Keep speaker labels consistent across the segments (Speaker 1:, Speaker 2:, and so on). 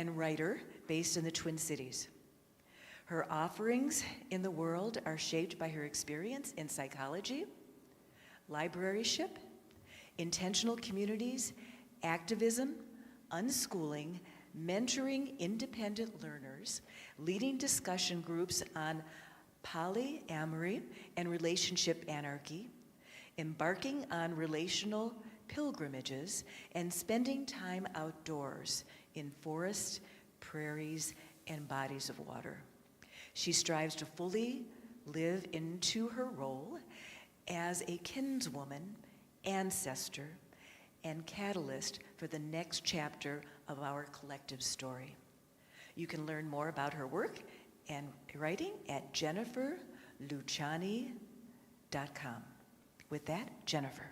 Speaker 1: and writer based in the Twin Cities. Her offerings in the world are shaped by her experience in psychology, libraryship, intentional communities, activism, unschooling, mentoring independent learners, leading discussion groups on polyamory and relationship anarchy, embarking on relational pilgrimages, and spending time outdoors in forests, prairies, and bodies of water. She strives to fully live into her role as a kinswoman, ancestor, and catalyst for the next chapter of our collective story. You can learn more about her work and writing at jenniferluciani.com. With that, Jennifer.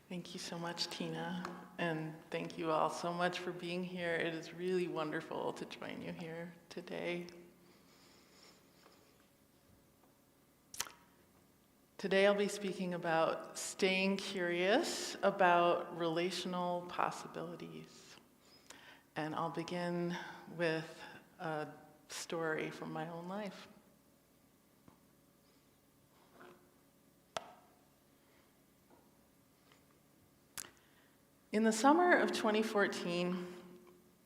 Speaker 2: Thank you so much, Tina, and thank you all so much for being here. It is really wonderful to join you here today. Today I'll be speaking about staying curious about relational possibilities. And I'll begin with a story from my own life. In the summer of 2014,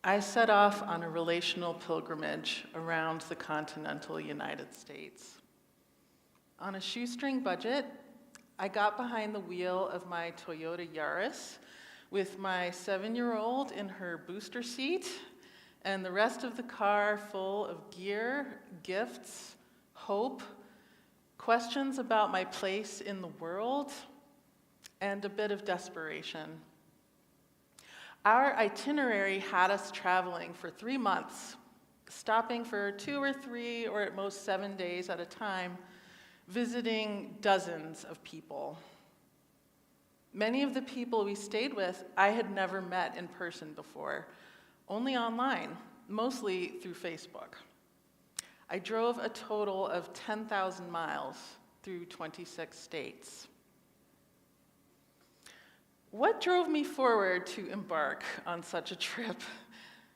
Speaker 2: I set off on a relational pilgrimage around the continental United States. On a shoestring budget, I got behind the wheel of my Toyota Yaris with my 7-year-old in her booster seat and the rest of the car full of gear, gifts, hope, questions about my place in the world, and a bit of desperation. Our itinerary had us traveling for 3 months, stopping for 2 or 3 or at most 7 days at a time, visiting dozens of people. Many of the people we stayed with I had never met in person before, only online, mostly through Facebook. I drove a total of 10,000 miles through 26 states. What drove me forward to embark on such a trip?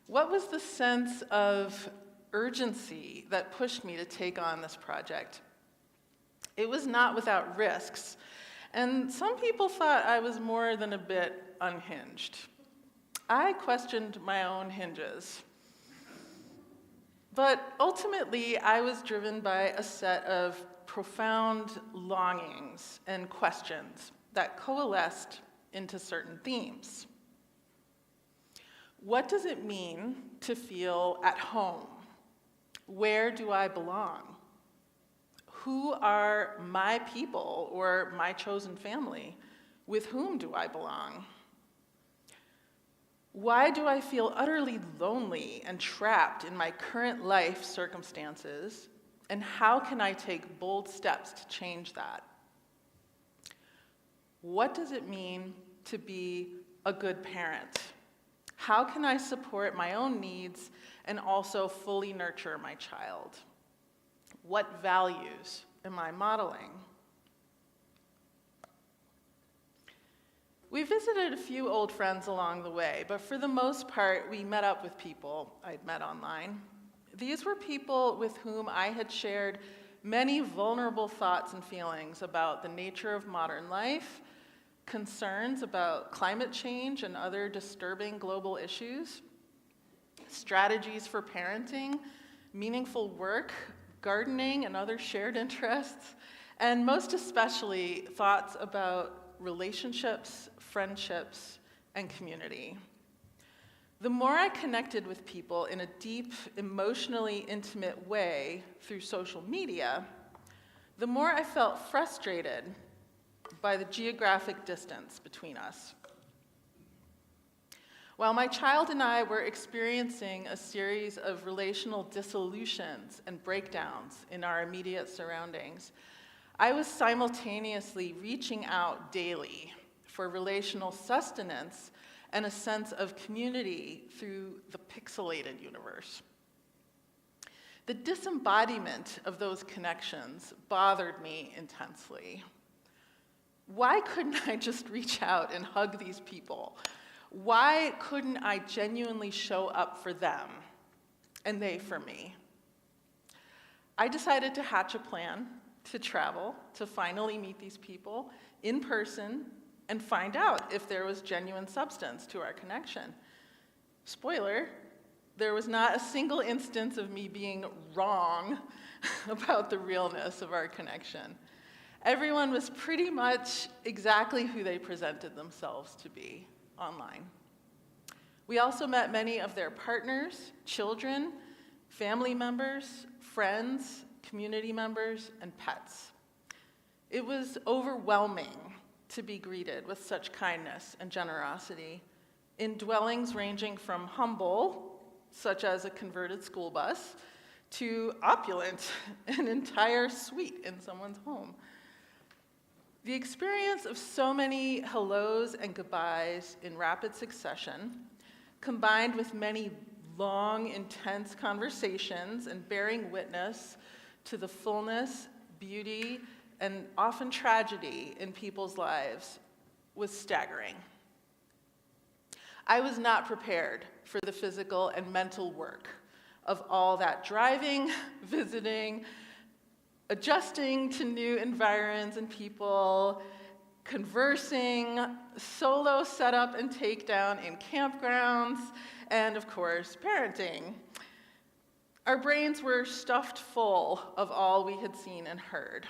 Speaker 2: What was the sense of urgency that pushed me to take on this project? It was not without risks, and some people thought I was more than a bit unhinged. I questioned my own hinges. But ultimately, I was driven by a set of profound longings and questions that coalesced into certain themes. What does it mean to feel at home? Where do I belong? Who are my people or my chosen family? With whom do I belong? Why do I feel utterly lonely and trapped in my current life circumstances? And how can I take bold steps to change that? What does it mean to be a good parent? How can I support my own needs and also fully nurture my child? What values am I modeling? We visited a few old friends along the way, but for the most part, we met up with people I'd met online. These were people with whom I had shared many vulnerable thoughts and feelings about the nature of modern life, concerns about climate change and other disturbing global issues, strategies for parenting, meaningful work, gardening and other shared interests, and most especially thoughts about relationships, friendships, and community. The more I connected with people in a deep, emotionally intimate way through social media, the more I felt frustrated by the geographic distance between us. While my child and I were experiencing a series of relational dissolutions and breakdowns in our immediate surroundings, I was simultaneously reaching out daily for relational sustenance and a sense of community through the pixelated universe. The disembodiment of those connections bothered me intensely. Why couldn't I just reach out and hug these people? Why couldn't I genuinely show up for them and they for me? I decided to hatch a plan to travel, to finally meet these people in person and find out if there was genuine substance to our connection. Spoiler, there was not a single instance of me being wrong about the realness of our connection. Everyone was pretty much exactly who they presented themselves to be online. We also met many of their partners, children, family members, friends, community members, and pets. It was overwhelming to be greeted with such kindness and generosity in dwellings ranging from humble, such as a converted school bus, to opulent, an entire suite in someone's home. The experience of so many hellos and goodbyes in rapid succession, combined with many long, intense conversations and bearing witness to the fullness, beauty, and often tragedy in people's lives, was staggering. I was not prepared for the physical and mental work of all that driving, visiting, adjusting to new environs and people, conversing, solo setup and takedown in campgrounds, and of course, parenting. Our brains were stuffed full of all we had seen and heard.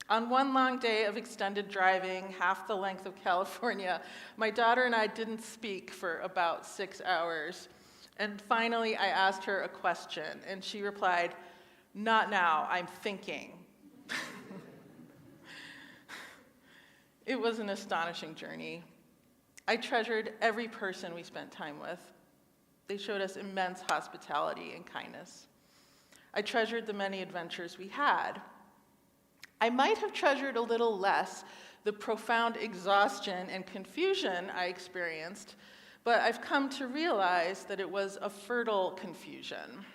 Speaker 2: On one long day of extended driving, half the length of California, my daughter and I didn't speak for about 6 hours. And finally, I asked her a question, and she replied, "Not now, I'm thinking." It was an astonishing journey. I treasured every person we spent time with. They showed us immense hospitality and kindness. I treasured the many adventures we had. I might have treasured a little less the profound exhaustion and confusion I experienced, but I've come to realize that it was a fertile confusion.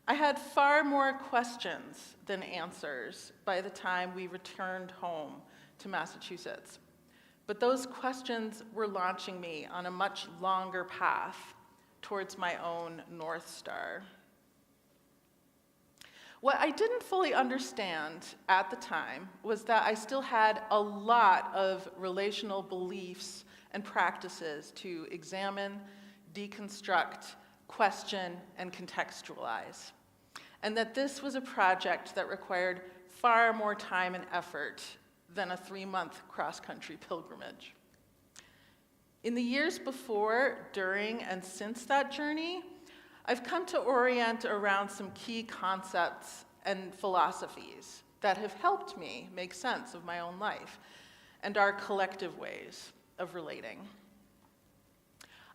Speaker 2: I had far more questions than answers by the time we returned home to Massachusetts. But those questions were launching me on a much longer path towards my own North Star. What I didn't fully understand at the time was that I still had a lot of relational beliefs and practices to examine, deconstruct, question, and contextualize. And that this was a project that required far more time and effort than a 3-month cross-country pilgrimage. In the years before, during, and since that journey, I've come to orient around some key concepts and philosophies that have helped me make sense of my own life and our collective ways of relating.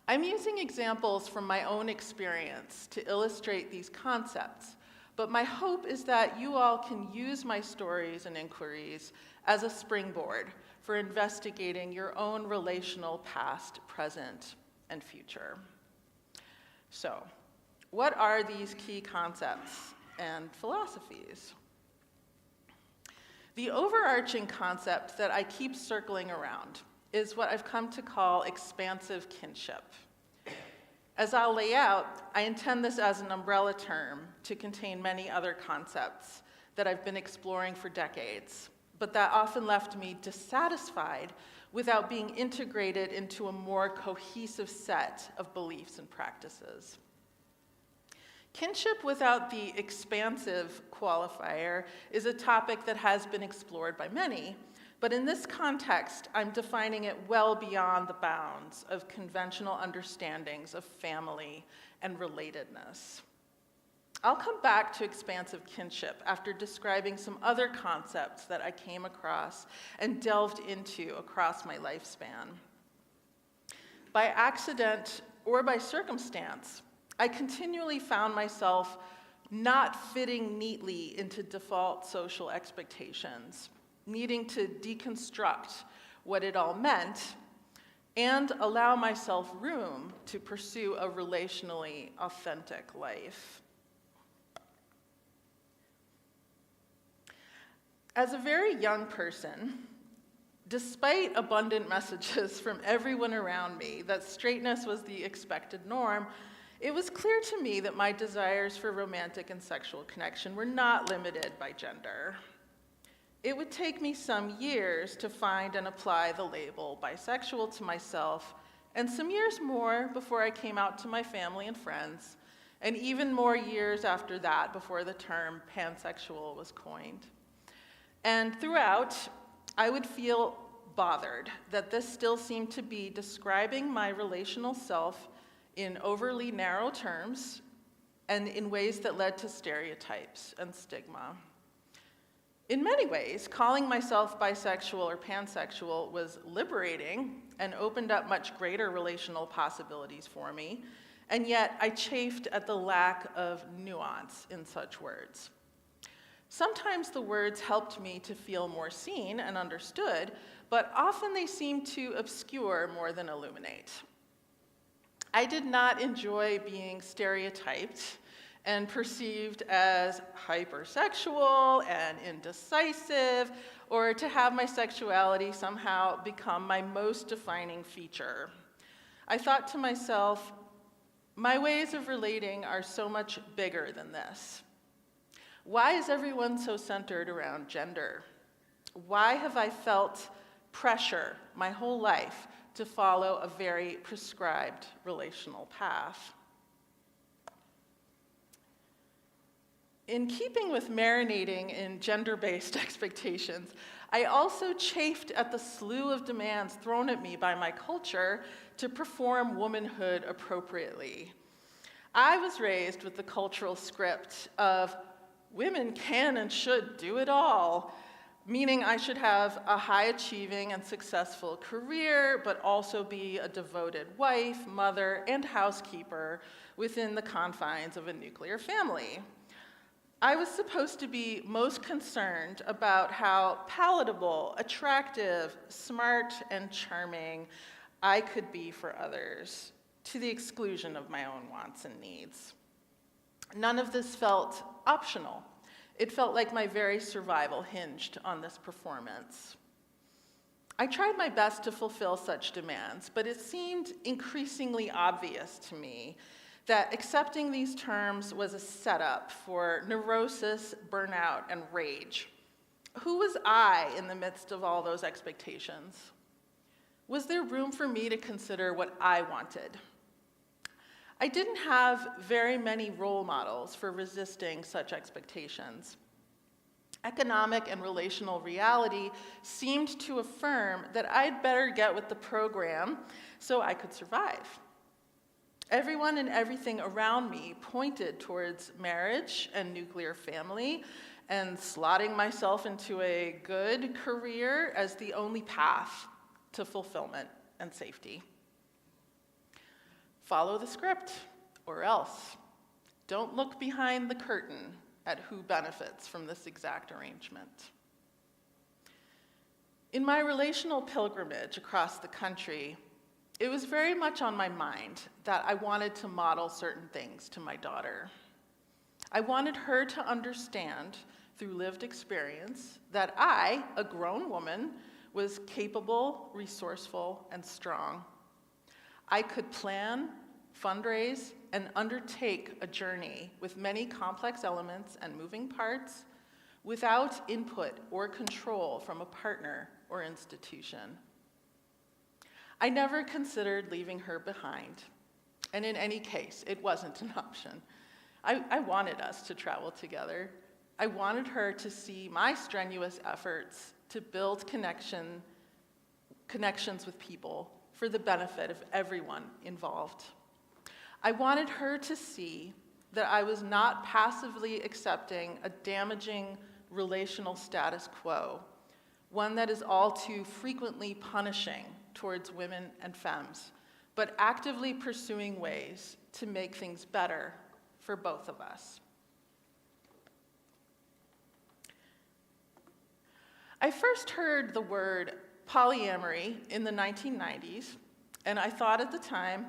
Speaker 2: I'm using examples from my own experience to illustrate these concepts, but my hope is that you all can use my stories and inquiries as a springboard for investigating your own relational past, present, and future. So, what are these key concepts and philosophies? The overarching concept that I keep circling around is what I've come to call expansive kinship. As I'll lay out, I intend this as an umbrella term to contain many other concepts that I've been exploring for decades, but that often left me dissatisfied without being integrated into a more cohesive set of beliefs and practices. Kinship without the expansive qualifier is a topic that has been explored by many, but in this context, I'm defining it well beyond the bounds of conventional understandings of family and relatedness. I'll come back to expansive kinship after describing some other concepts that I came across and delved into across my lifespan. By accident or by circumstance, I continually found myself not fitting neatly into default social expectations, needing to deconstruct what it all meant and allow myself room to pursue a relationally authentic life. As a very young person, Despite abundant messages from everyone around me that straightness was the expected norm, it was clear to me that my desires for romantic and sexual connection were not limited by gender. It would take me some years to find and apply the label bisexual to myself, and some years more before I came out to my family and friends, and even more years after that before the term pansexual was coined. And throughout, I would feel bothered that this still seemed to be describing my relational self in overly narrow terms and in ways that led to stereotypes and stigma. In many ways, calling myself bisexual or pansexual was liberating and opened up much greater relational possibilities for me, and yet I chafed at the lack of nuance in such words. Sometimes the words helped me to feel more seen and understood, but often they seemed to obscure more than illuminate. I did not enjoy being stereotyped and perceived as hypersexual and indecisive, or to have my sexuality somehow become my most defining feature. I thought to myself, my ways of relating are so much bigger than this. Why is everyone so centered around gender? Why have I felt pressure my whole life to follow a very prescribed relational path? In keeping with marinating in gender-based expectations, I also chafed at the slew of demands thrown at me by my culture to perform womanhood appropriately. I was raised with the cultural script of women can and should do it all, meaning I should have a high-achieving and successful career, but also be a devoted wife, mother, and housekeeper within the confines of a nuclear family. I was supposed to be most concerned about how palatable, attractive, smart, and charming I could be for others, to the exclusion of my own wants and needs. None of this felt optional. It felt like my very survival hinged on this performance. I tried my best to fulfill such demands, but it seemed increasingly obvious to me that accepting these terms was a setup for neurosis, burnout, and rage. Who was I in the midst of all those expectations? Was there room for me to consider what I wanted? I didn't have very many role models for resisting such expectations. Economic and relational reality seemed to affirm that I'd better get with the program so I could survive. Everyone and everything around me pointed towards marriage and nuclear family and slotting myself into a good career as the only path to fulfillment and safety. Follow the script, or else. Don't look behind the curtain at who benefits from this exact arrangement. In my relational pilgrimage across the country, it was very much on my mind that I wanted to model certain things to my daughter. I wanted her to understand through lived experience that I, a grown woman, was capable, resourceful, and strong. I could plan, fundraise, and undertake a journey with many complex elements and moving parts without input or control from a partner or institution. I never considered leaving her behind, and in any case, it wasn't an option. I wanted us to travel together. I wanted her to see my strenuous efforts to build connections with people for the benefit of everyone involved. I wanted her to see that I was not passively accepting a damaging relational status quo, one that is all too frequently punishing towards women and femmes, but actively pursuing ways to make things better for both of us. I first heard the word polyamory in the 1990s, and I thought at the time,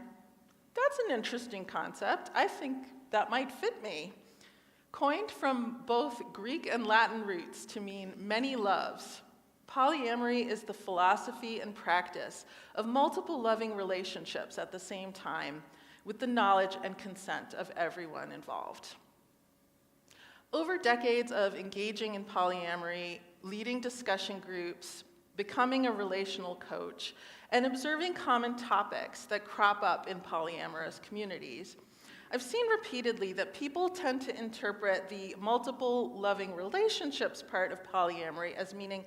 Speaker 2: that's an interesting concept. I think that might fit me. Coined from both Greek and Latin roots to mean many loves, Polyamory is the philosophy and practice of multiple loving relationships at the same time, with the knowledge and consent of everyone involved. Over decades of engaging in polyamory, leading discussion groups, becoming a relational coach, and observing common topics that crop up in polyamorous communities, I've seen repeatedly that people tend to interpret the multiple loving relationships part of polyamory as meaning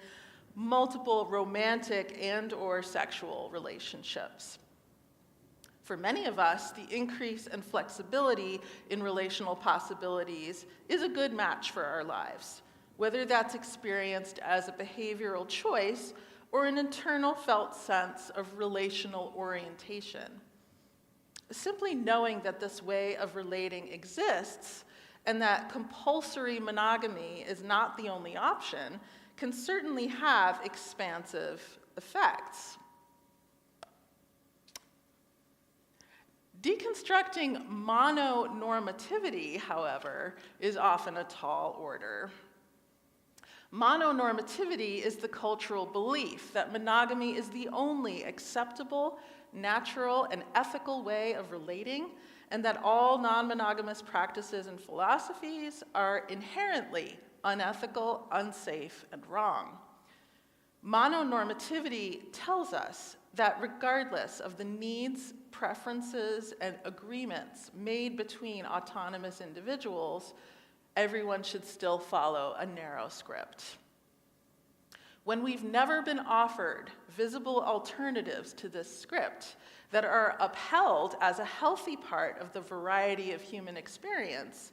Speaker 2: multiple romantic and/or sexual relationships. For many of us, the increase and flexibility in relational possibilities is a good match for our lives, whether that's experienced as a behavioral choice or an internal felt sense of relational orientation. Simply knowing that this way of relating exists and that compulsory monogamy is not the only option can certainly have expansive effects. Deconstructing mononormativity, however, is often a tall order. Mononormativity is the cultural belief that monogamy is the only acceptable, natural, and ethical way of relating, and that all non-monogamous practices and philosophies are inherently unethical, unsafe, and wrong. Mononormativity tells us that regardless of the needs, preferences, and agreements made between autonomous individuals, everyone should still follow a narrow script. When we've never been offered visible alternatives to this script that are upheld as a healthy part of the variety of human experience,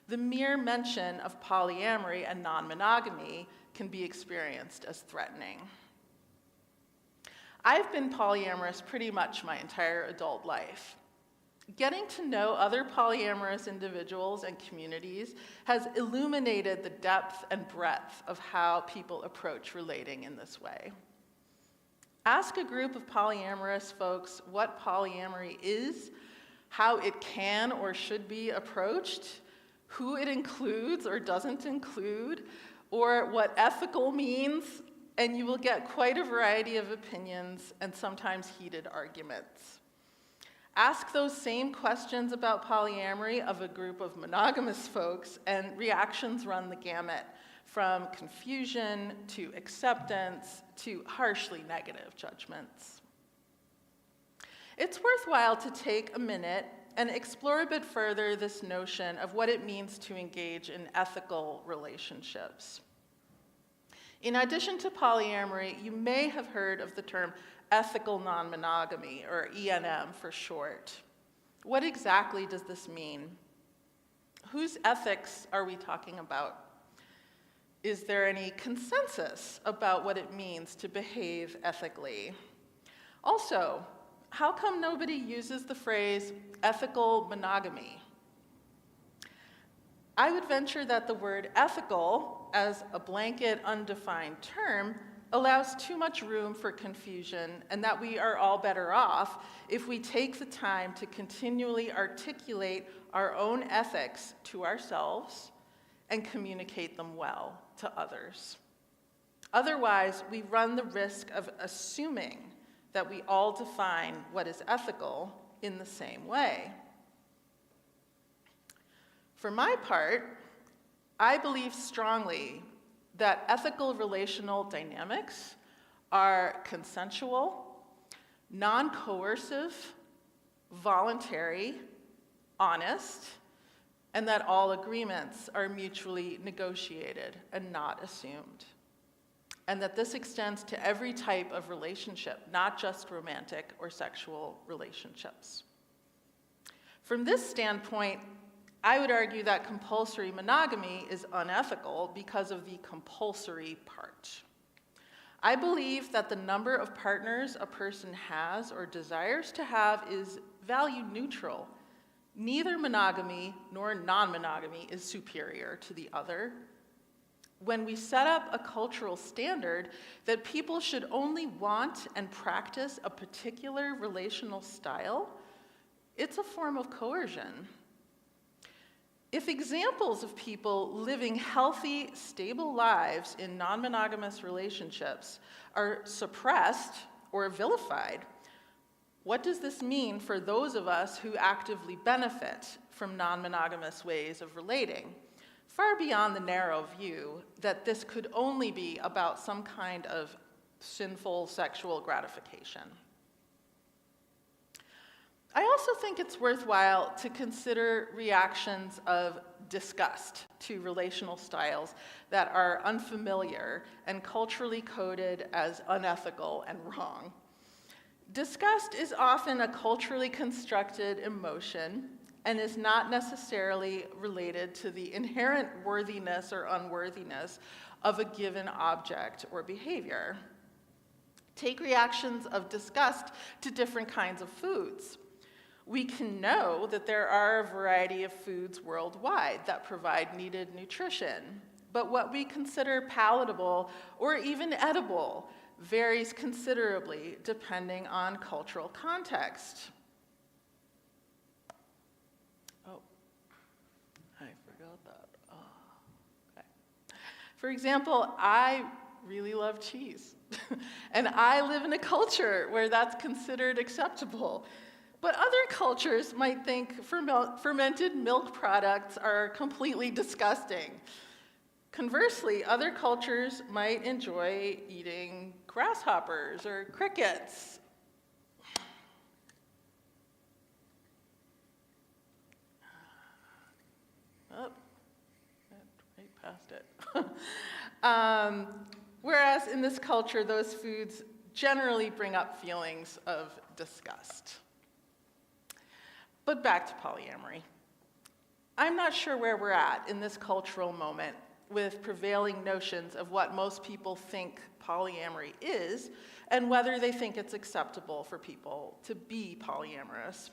Speaker 2: the mere mention of polyamory and non-monogamy can be experienced as threatening. I've been polyamorous pretty much my entire adult life. Getting to know other polyamorous individuals and communities has illuminated the depth and breadth of how people approach relating in this way. Ask a group of polyamorous folks what polyamory is, how it can or should be approached, who it includes or doesn't include, or what ethical means, and you will get quite a variety of opinions and sometimes heated arguments. Ask those same questions about polyamory of a group of monogamous folks, and reactions run the gamut, from confusion to acceptance to harshly negative judgments. It's worthwhile to take a minute and explore a bit further this notion of what it means to engage in ethical relationships. In addition to polyamory, you may have heard of the term ethical non-monogamy, or ENM for short. What exactly does this mean? Whose ethics are we talking about? Is there any consensus about what it means to behave ethically? Also, how come nobody uses the phrase ethical monogamy? I would venture that the word ethical, as a blanket, undefined term, allows too much room for confusion, and that we are all better off if we take the time to continually articulate our own ethics to ourselves and communicate them well to others. Otherwise, we run the risk of assuming that we all define what is ethical in the same way. For my part, I believe strongly that ethical relational dynamics are consensual, non-coercive, voluntary, honest, and that all agreements are mutually negotiated and not assumed. And that this extends to every type of relationship, not just romantic or sexual relationships. From this standpoint, I would argue that compulsory monogamy is unethical because of the compulsory part. I believe that the number of partners a person has or desires to have is value neutral. Neither monogamy nor non-monogamy is superior to the other. When we set up a cultural standard that people should only want and practice a particular relational style, it's a form of coercion. If examples of people living healthy, stable lives in non-monogamous relationships are suppressed or vilified, what does this mean for those of us who actively benefit from non-monogamous ways of relating? Far beyond the narrow view that this could only be about some kind of sinful sexual gratification. I also think it's worthwhile to consider reactions of disgust to relational styles that are unfamiliar and culturally coded as unethical and wrong. Disgust is often a culturally constructed emotion and is not necessarily related to the inherent worthiness or unworthiness of a given object or behavior. Take reactions of disgust to different kinds of foods. We can know that there are a variety of foods worldwide that provide needed nutrition, but what we consider palatable or even edible varies considerably depending on cultural context. Oh, I forgot that. Oh, okay. For example, I really love cheese, and I live in a culture where that's considered acceptable. But other cultures might think fermented milk products are completely disgusting. Conversely, other cultures might enjoy eating grasshoppers or crickets. Oh, right past it. Whereas in this culture, those foods generally bring up feelings of disgust. But back to polyamory. I'm not sure where we're at in this cultural moment with prevailing notions of what most people think polyamory is and whether they think it's acceptable for people to be polyamorous.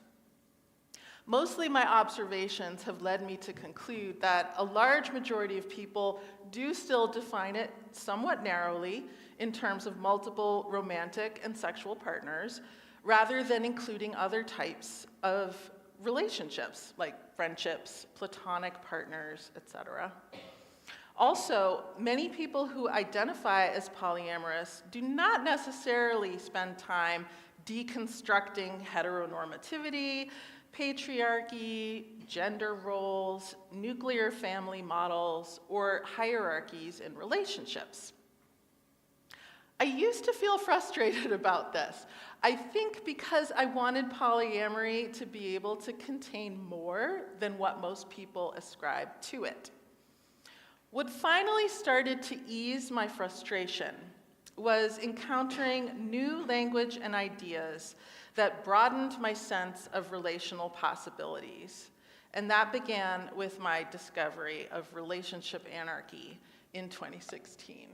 Speaker 2: Mostly my observations have led me to conclude that a large majority of people do still define it somewhat narrowly in terms of multiple romantic and sexual partners, rather than including other types of relationships, like friendships, platonic partners, etc. Also, many people who identify as polyamorous do not necessarily spend time deconstructing heteronormativity, patriarchy, gender roles, nuclear family models, or hierarchies in relationships. I used to feel frustrated about this. I think because I wanted polyamory to be able to contain more than what most people ascribe to it. What finally started to ease my frustration was encountering new language and ideas that broadened my sense of relational possibilities. And that began with my discovery of relationship anarchy in 2016.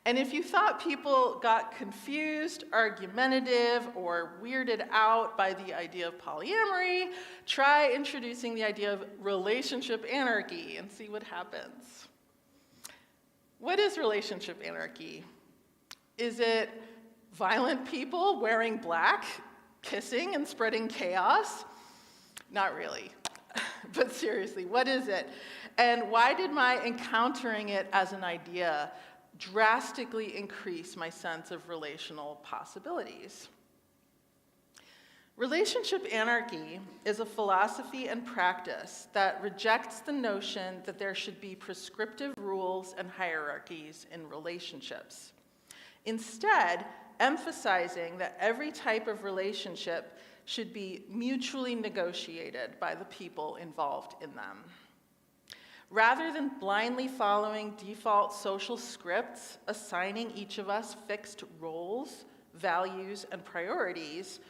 Speaker 2: And if you thought people got confused, argumentative, or weirded out by the idea of polyamory, try introducing the idea of relationship anarchy and see what happens. What is relationship anarchy? Is it violent people wearing black, kissing and spreading chaos? Not really. But seriously, what is it? And why did my encountering it as an idea drastically increase my sense of relational possibilities? Relationship anarchy is a philosophy and practice that rejects the notion that there should be prescriptive rules and hierarchies in relationships. Instead, emphasizing that every type of relationship should be mutually negotiated by the people involved in them. Rather than blindly following default social scripts, assigning each of us fixed roles, values, and priorities,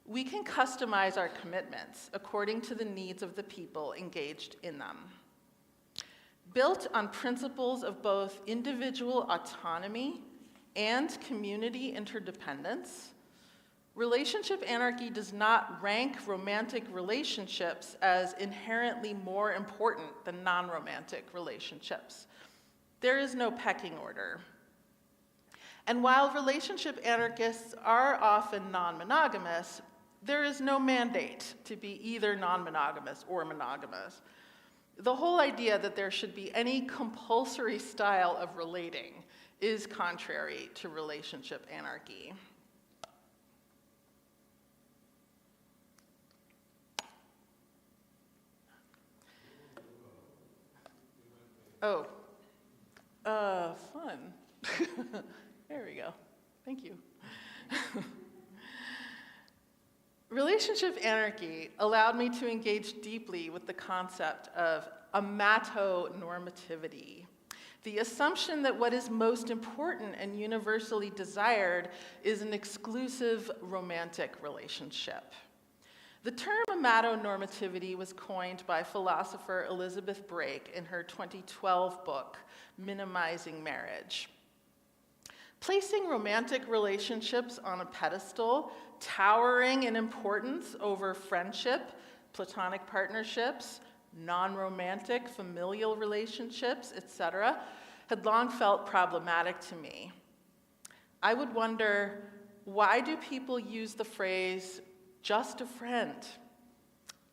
Speaker 2: we can customize our commitments according to the needs of the people engaged in them. Built on principles of both individual autonomy and community interdependence, relationship anarchy does not rank romantic relationships as inherently more important than non-romantic relationships. There is no pecking order. And while relationship anarchists are often non-monogamous, There is no mandate to be either non-monogamous or monogamous. The whole idea that there should be any compulsory style of relating is contrary to relationship anarchy. Oh, fun. There we go. Thank you. Relationship anarchy allowed me to engage deeply with the concept of amatonormativity, the assumption that what is most important and universally desired is an exclusive romantic relationship. The term amatonormativity was coined by philosopher Elizabeth Brake in her 2012 book, Minimizing Marriage. Placing romantic relationships on a pedestal, towering in importance over friendship, platonic partnerships, non-romantic familial relationships, etc., had long felt problematic to me. I would wonder, why do people use the phrase, just a friend,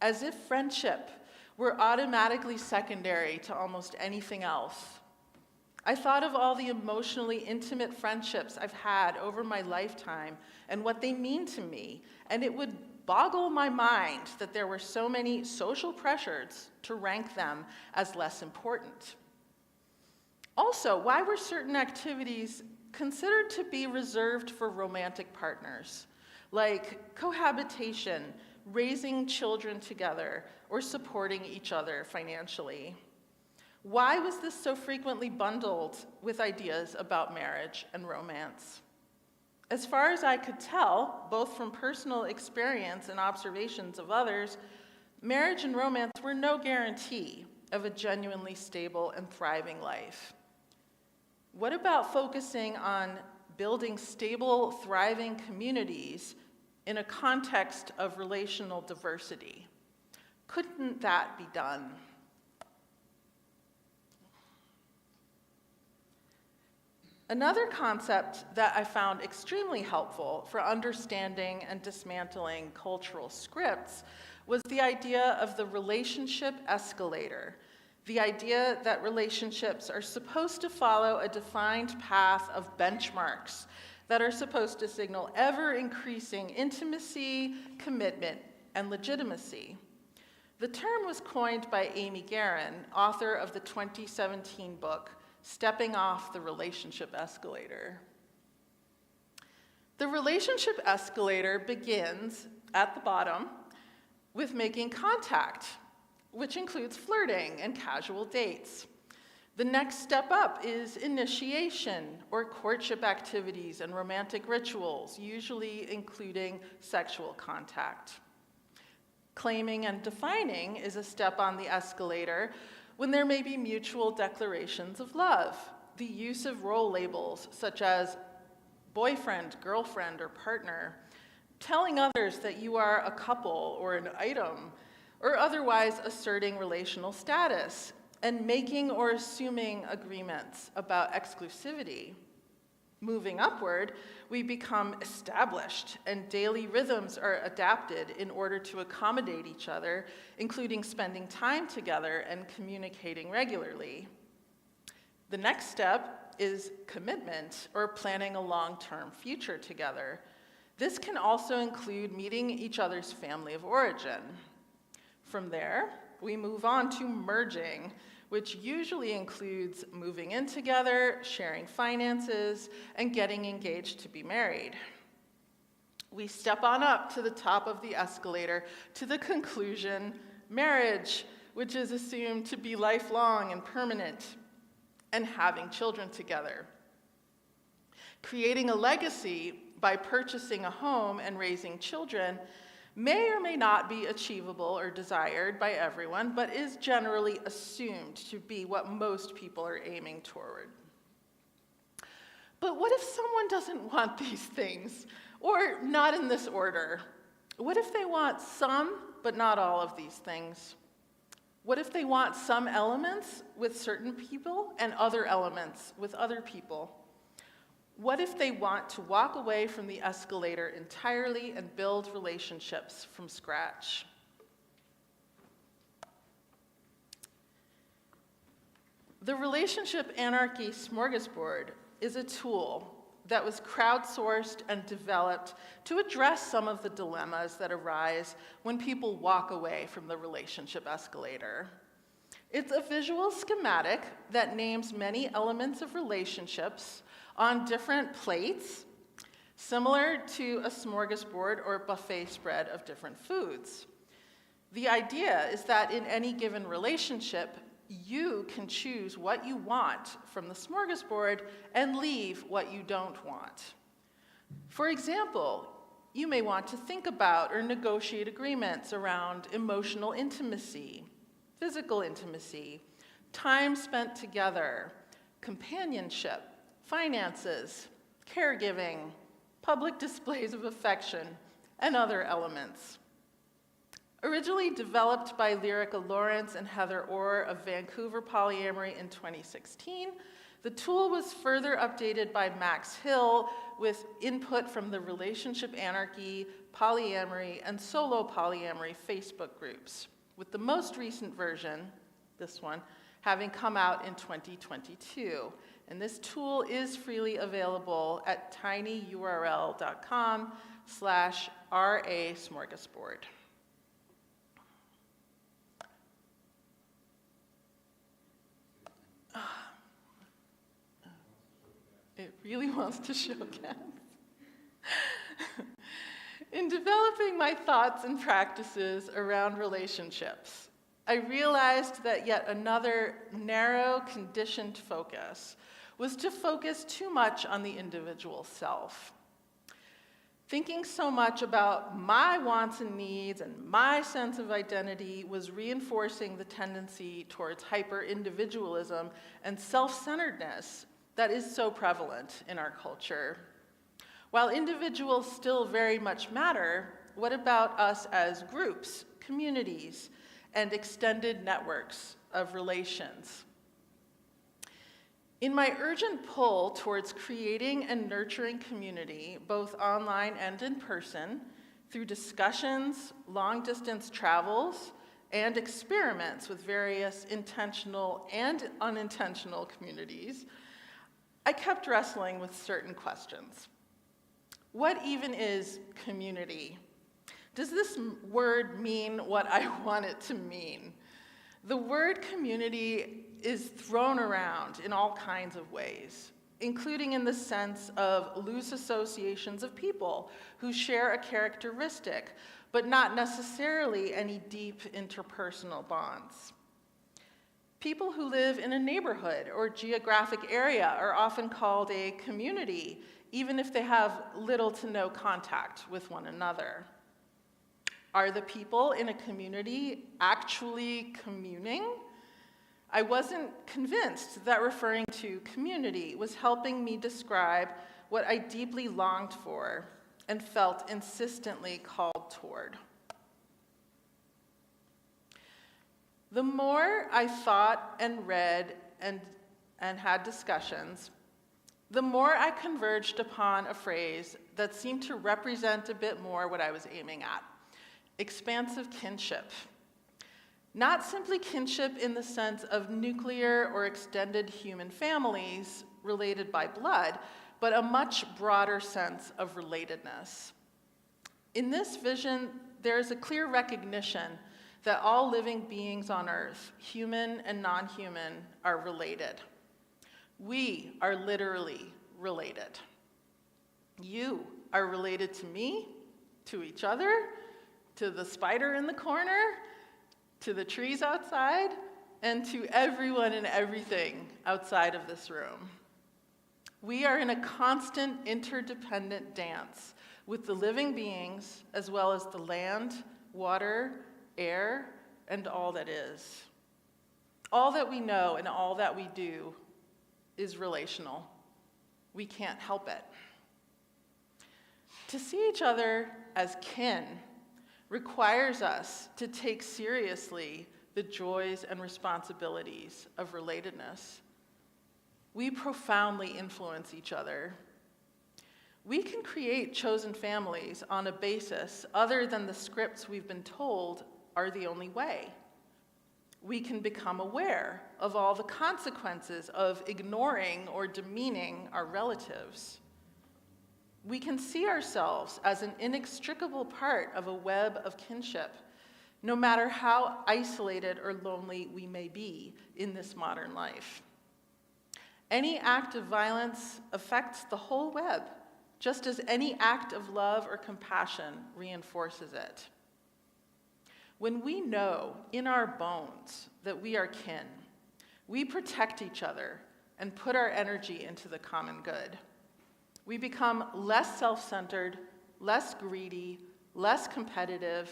Speaker 2: as if friendship were automatically secondary to almost anything else? I thought of all the emotionally intimate friendships I've had over my lifetime and what they mean to me, and it would boggle my mind that there were so many social pressures to rank them as less important. Also, why were certain activities considered to be reserved for romantic partners, like cohabitation, raising children together, or supporting each other financially? Why was this so frequently bundled with ideas about marriage and romance? As far as I could tell, both from personal experience and observations of others, marriage and romance were no guarantee of a genuinely stable and thriving life. What about focusing on building stable, thriving communities in a context of relational diversity? Couldn't that be done? Another concept that I found extremely helpful for understanding and dismantling cultural scripts was the idea of the relationship escalator, the idea that relationships are supposed to follow a defined path of benchmarks that are supposed to signal ever-increasing intimacy, commitment, and legitimacy. The term was coined by Amy Guerin, author of the 2017 book, Stepping Off the Relationship Escalator. The relationship escalator begins at the bottom with making contact, which includes flirting and casual dates. The next step up is initiation or courtship activities and romantic rituals, usually including sexual contact. Claiming and defining is a step on the escalator when there may be mutual declarations of love, the use of role labels such as boyfriend, girlfriend, or partner, telling others that you are a couple or an item, or otherwise asserting relational status, and making or assuming agreements about exclusivity. Moving upward, we become established, and daily rhythms are adapted in order to accommodate each other, including spending time together and communicating regularly. The next step is commitment, or planning a long-term future together. This can also include meeting each other's family of origin. From there, we move on to merging, which usually includes moving in together, sharing finances, and getting engaged to be married. We step on up to the top of the escalator to the conclusion, marriage, which is assumed to be lifelong and permanent, and having children together. Creating a legacy by purchasing a home and raising children may or may not be achievable or desired by everyone, but is generally assumed to be what most people are aiming toward. But what if someone doesn't want these things, or not in this order? What if they want some, but not all of these things? What if they want some elements with certain people and other elements with other people? What if they want to walk away from the escalator entirely and build relationships from scratch? The Relationship Anarchy Smorgasbord is a tool that was crowdsourced and developed to address some of the dilemmas that arise when people walk away from the relationship escalator. It's a visual schematic that names many elements of relationships on different plates, similar to a smorgasbord or buffet spread of different foods. The idea is that in any given relationship, you can choose what you want from the smorgasbord and leave what you don't want. For example, you may want to think about or negotiate agreements around emotional intimacy, physical intimacy, time spent together, companionship, finances, caregiving, public displays of affection, and other elements. Originally developed by Lyrica Lawrence and Heather Orr of Vancouver Polyamory in 2016, the tool was further updated by Max Hill with input from the Relationship Anarchy, Polyamory, and Solo Polyamory Facebook groups, with the most recent version, this one, having come out in 2022. And this tool is freely available at tinyurl.com/RA Smorgasbord. It really wants to show cats. In developing my thoughts and practices around relationships, I realized that yet another narrow, conditioned focus was to focus too much on the individual self. Thinking so much about my wants and needs and my sense of identity was reinforcing the tendency towards hyper-individualism and self-centeredness that is so prevalent in our culture. While individuals still very much matter, what about us as groups, communities, and extended networks of relations? In my urgent pull towards creating and nurturing community, both online and in person, through discussions, long-distance travels, and experiments with various intentional and unintentional communities, I kept wrestling with certain questions. What even is community? Does this word mean what I want it to mean? The word community is thrown around in all kinds of ways, including in the sense of loose associations of people who share a characteristic, but not necessarily any deep interpersonal bonds. People who live in a neighborhood or geographic area are often called a community, even if they have little to no contact with one another. Are the people in a community actually communing? I wasn't convinced that referring to community was helping me describe what I deeply longed for and felt insistently called toward. The more I thought and read and had discussions, the more I converged upon a phrase that seemed to represent a bit more what I was aiming at: expansive kinship. Not simply kinship in the sense of nuclear or extended human families related by blood, but a much broader sense of relatedness. In this vision, there is a clear recognition that all living beings on Earth, human and non-human, are related. We are literally related. You are related to me, to each other, to the spider in the corner, to the trees outside, and to everyone and everything outside of this room. We are in a constant interdependent dance with the living beings, as well as the land, water, air, and all that is. All that we know and all that we do is relational. We can't help it. To see each other as kin requires us to take seriously the joys and responsibilities of relatedness. We profoundly influence each other We can create chosen families on a basis other than the scripts we've been told are the only way. We can become aware of all the consequences of ignoring or demeaning our relatives. We can see ourselves as an inextricable part of a web of kinship, no matter how isolated or lonely we may be in this modern life. Any act of violence affects the whole web, just as any act of love or compassion reinforces it. When we know in our bones that we are kin, we protect each other and put our energy into the common good. We become less self-centered, less greedy, less competitive,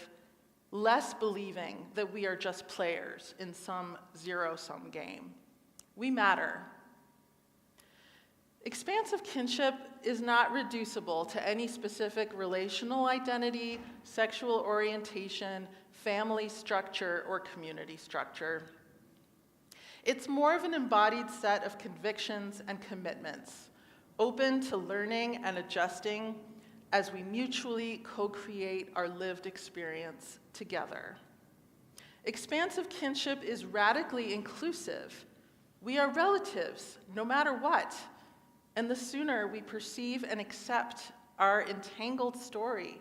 Speaker 2: less believing that we are just players in some zero-sum game. We matter. Expansive kinship is not reducible to any specific relational identity, sexual orientation, family structure, or community structure. It's more of an embodied set of convictions and commitments, open to learning and adjusting as we mutually co-create our lived experience together. Expansive kinship is radically inclusive. We are relatives, no matter what. And the sooner we perceive and accept our entangled story,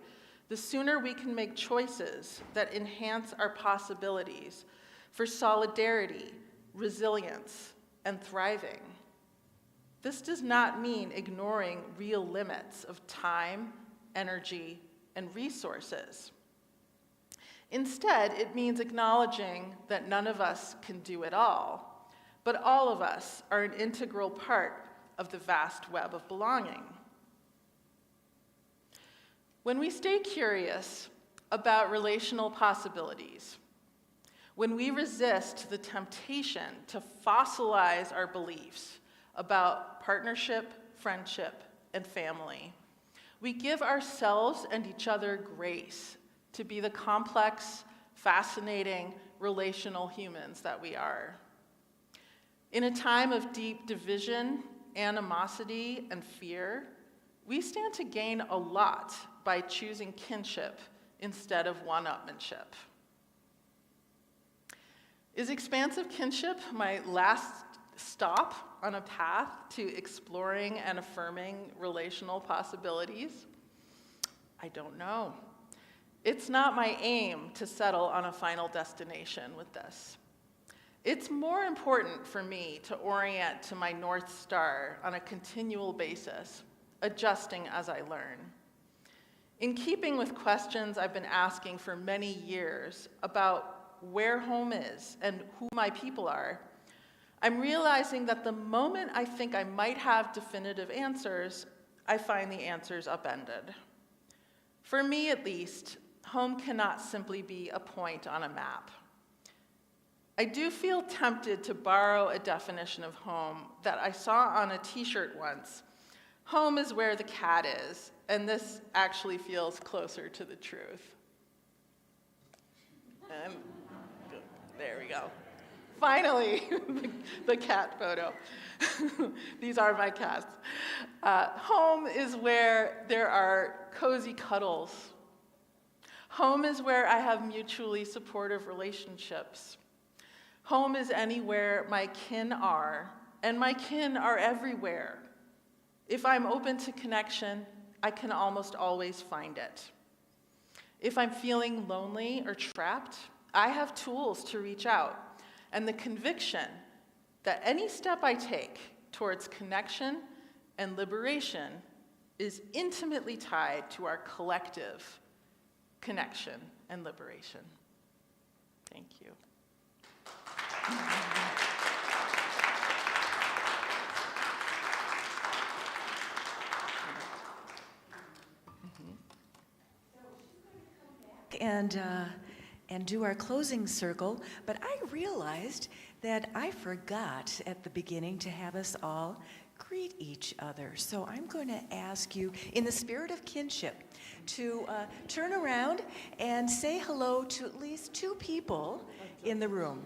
Speaker 2: the sooner we can make choices that enhance our possibilities for solidarity, resilience, and thriving. This does not mean ignoring real limits of time, energy, and resources. Instead, it means acknowledging that none of us can do it all, but all of us are an integral part of the vast web of belonging. When we stay curious about relational possibilities, when we resist the temptation to fossilize our beliefs about partnership, friendship, and family, we give ourselves and each other grace to be the complex, fascinating, relational humans that we are. In a time of deep division, animosity, and fear, we stand to gain a lot by choosing kinship instead of one-upmanship. Is expansive kinship my last stop on a path to exploring and affirming relational possibilities? I don't know. It's not my aim to settle on a final destination with this. It's more important for me to orient to my North Star on a continual basis, adjusting as I learn. In keeping with questions I've been asking for many years about where home is and who my people are, I'm realizing that the moment I think I might have definitive answers, I find the answers upended. For me, at least, home cannot simply be a point on a map. I do feel tempted to borrow a definition of home that I saw on a t-shirt once. Home is where the cat is, and this actually feels closer to the truth. And there we go. Finally, the cat photo. These are my cats. Home is where there are cozy cuddles. Home is where I have mutually supportive relationships. Home is anywhere my kin are, and my kin are everywhere. If I'm open to connection, I can almost always find it. If I'm feeling lonely or trapped, I have tools to reach out, and the conviction that any step I take towards connection and liberation is intimately tied to our collective connection and liberation. Thank you.
Speaker 1: And do our closing circle, but I realized that I forgot at the beginning to have us all greet each other. So I'm going to ask you, in the spirit of kinship, to turn around and say hello to at least two people in the room.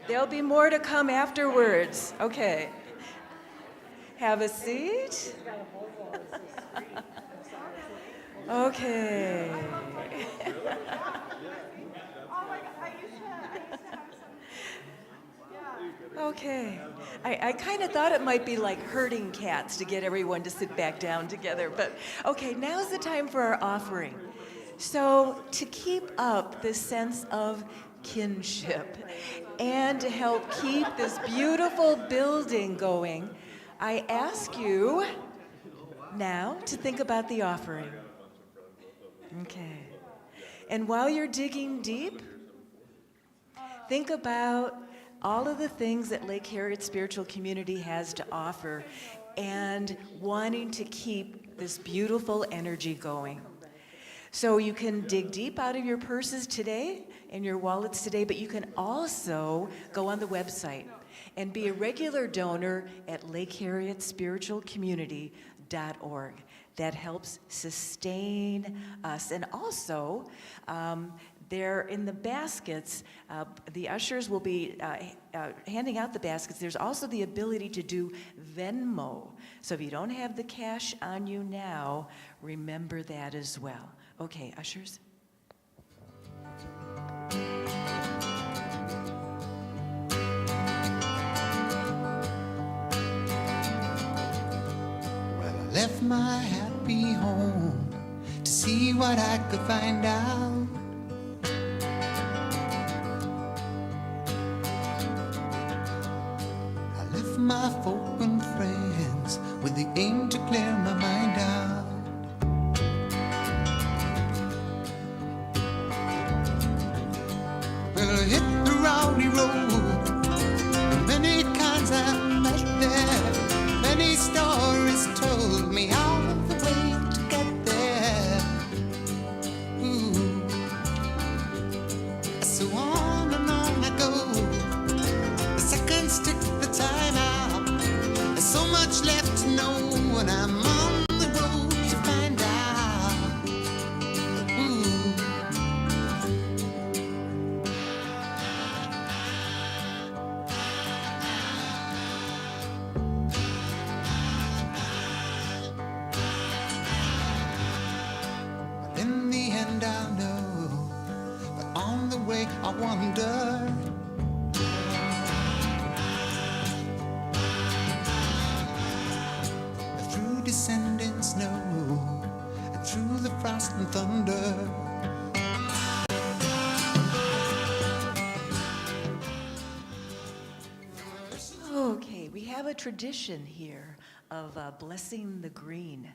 Speaker 1: There'll be more to come afterwards. Okay. Have a seat. Okay. Okay. I kind of thought it might be like herding cats to get everyone to sit back down together, but okay, now's the time for our offering. So, to keep up this sense of kinship and to help keep this beautiful building going, I ask you now to think about the offering. Okay. And while you're digging deep, think about all of the things that Lake Harriet Spiritual Community has to offer and wanting to keep this beautiful energy going. So you can dig deep out of your purses today and your wallets today, but you can also go on the website and be a regular donor at LakeHarrietSpiritualCommunity.org. That helps sustain us. And also, there in the baskets, the ushers will be handing out the baskets. There's also the ability to do Venmo. So if you don't have the cash on you now, remember that as well. Okay, ushers.
Speaker 3: Well, I left my happy home to see what I could find out. I left my folk and friends with the aim to clear my mind out. Well, I hit the rowdy road, many kinds I've met there, many stories told me how the way to get there. Ooh. So on and on I go, the seconds tick the time out. There's so much left to know when I'm on the road to find out. Ooh. In the end I'll know, but on the way I wonder. Through descending snow, and through the frost and thunder.
Speaker 1: Okay, we have a tradition here of blessing the green.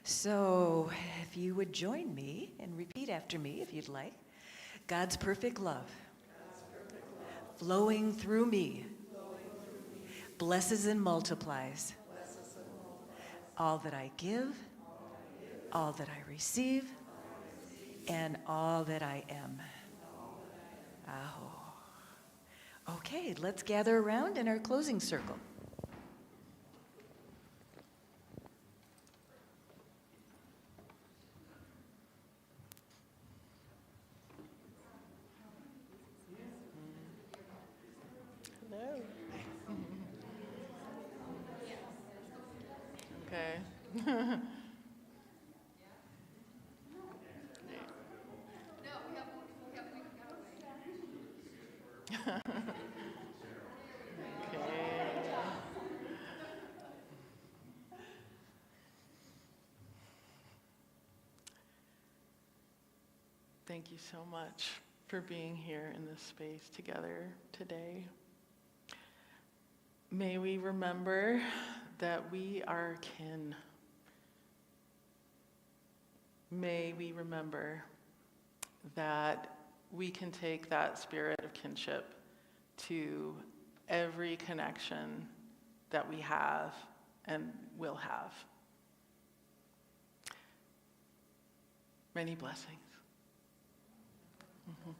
Speaker 1: So if you would join me and repeat after me if you'd like. God's perfect love, flowing through me, blesses and multiplies all that I give, all that I receive, and all that I am. Aho. Okay, let's gather around in our closing circle.
Speaker 2: Hello. Okay. Thank you so much for being here in this space together today. May we remember that we are kin. May we remember that we can take that spirit of kinship to every connection that we have and will have. Many blessings. Mm-hmm.